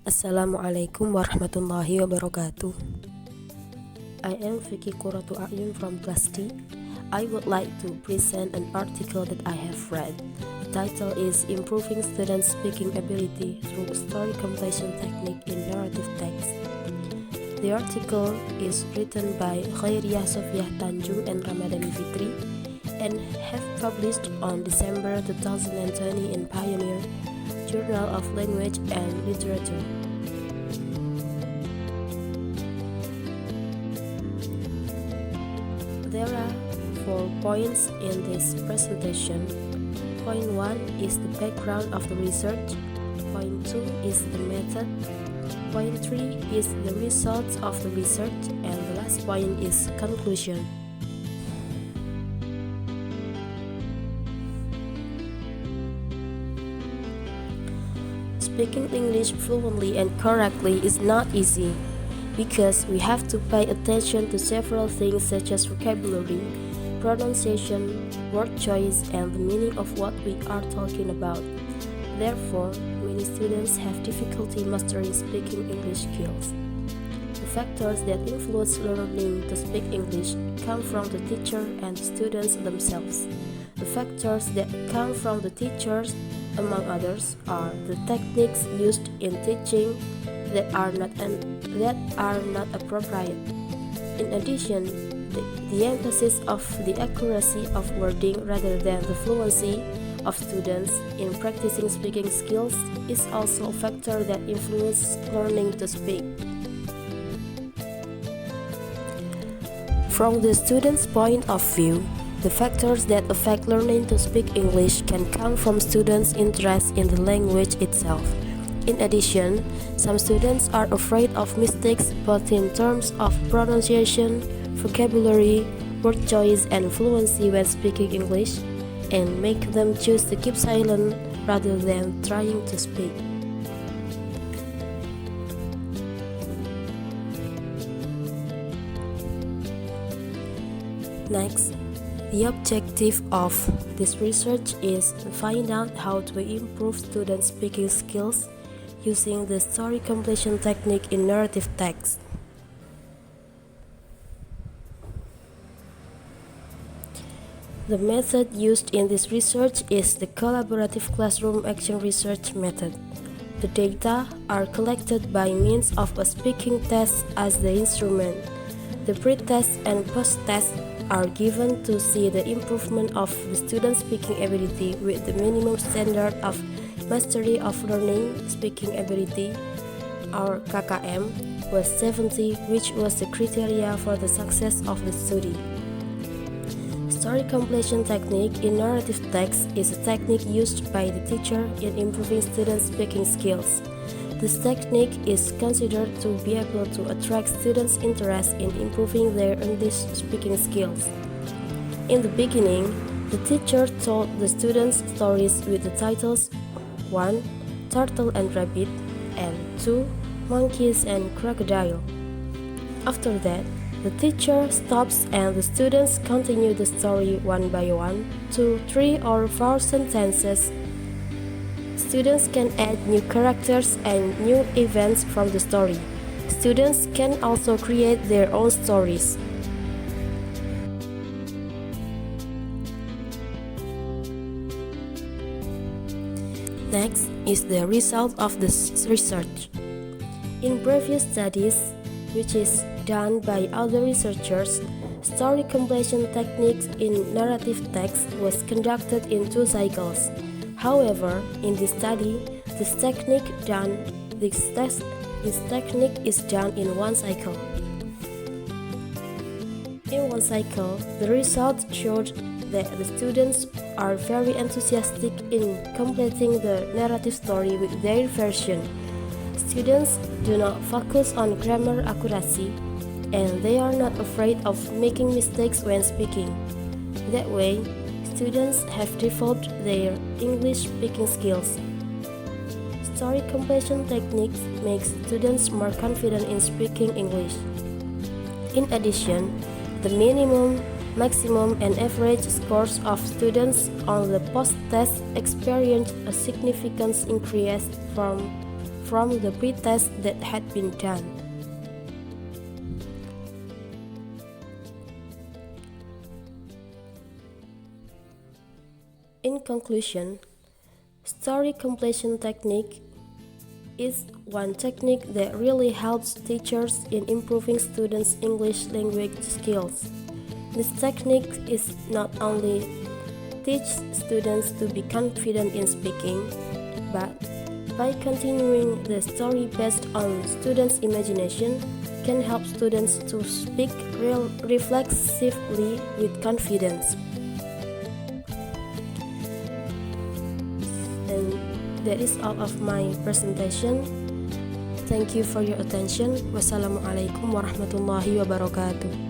Assalamualaikum warahmatullahi wabarakatuh. I am Vicky Kuratu Ayun from Class D. I would like to present an article that I have read. The title is Improving Students' Speaking Ability Through Story Completion Technique in Narrative Text. The article is written by Khairiyah Sofiah Tanjung and Ramadhani Fitri and have published on December 2020 in Pioneer, Journal of Language and Literature. There are 4 points in this presentation. Point 1 is the background of the research. Point 2 is the method. Point 3 is the results of the research. And the last point is conclusion. Speaking English fluently and correctly is not easy because we have to pay attention to several things such as vocabulary, pronunciation, word choice, and the meaning of what we are talking about. Therefore, many students have difficulty mastering speaking English skills. The factors that influence learning to speak English come from the teacher and the students themselves. The factors that come from the teachers, among others, are the techniques used in teaching that are not appropriate. In addition, the emphasis of the accuracy of wording rather than the fluency of students in practicing speaking skills is also a factor that influences learning to speak. From the student's point of view, the factors that affect learning to speak English can come from students' interest in the language itself. In addition, some students are afraid of mistakes both in terms of pronunciation, vocabulary, word choice, and fluency when speaking English, and make them choose to keep silent rather than trying to speak. Next, the objective of this research is to find out how to improve students' speaking skills using the story completion technique in narrative text. The method used in this research is the collaborative classroom action research method. The data are collected by means of a speaking test as the instrument. The pre-test and post-test are given to see the improvement of the student's speaking ability with the minimum standard of mastery of learning speaking ability, or KKM, was 70, which was the criteria for the success of the study. Story completion technique in narrative text is a technique used by the teacher in improving students' speaking skills. This technique is considered to be able to attract students' interest in improving their English speaking skills. In the beginning, the teacher told the students stories with the titles 1. Turtle and Rabbit, and 2. Monkeys and Crocodile. After that, the teacher stops and the students continue the story one by one, 2, 3, or 4 sentences. Students can add new characters and new events from the story. Students can also create their own stories. Next is the result of this research. In previous studies, which is done by other researchers, story completion techniques in narrative text was conducted in 2 cycles. However, in this study, this technique is done in 1 cycle. In 1 cycle, the results showed that the students are very enthusiastic in completing the narrative story with their version. Students do not focus on grammar accuracy, and they are not afraid of making mistakes when speaking. That way, students have developed their English speaking skills. Story completion techniques make students more confident in speaking English. In addition, the minimum, maximum, and average scores of students on the post-test experienced a significant increase from from the pre-test that had been done. In conclusion, story completion technique is one technique that really helps teachers in improving students' English language skills. This technique is not only teach students to be confident in speaking, but by continuing the story based on students' imagination can help students to speak reflexively with confidence. And that is all of my presentation. Thank you for your attention. Wassalamualaikum warahmatullahi wabarakatuh.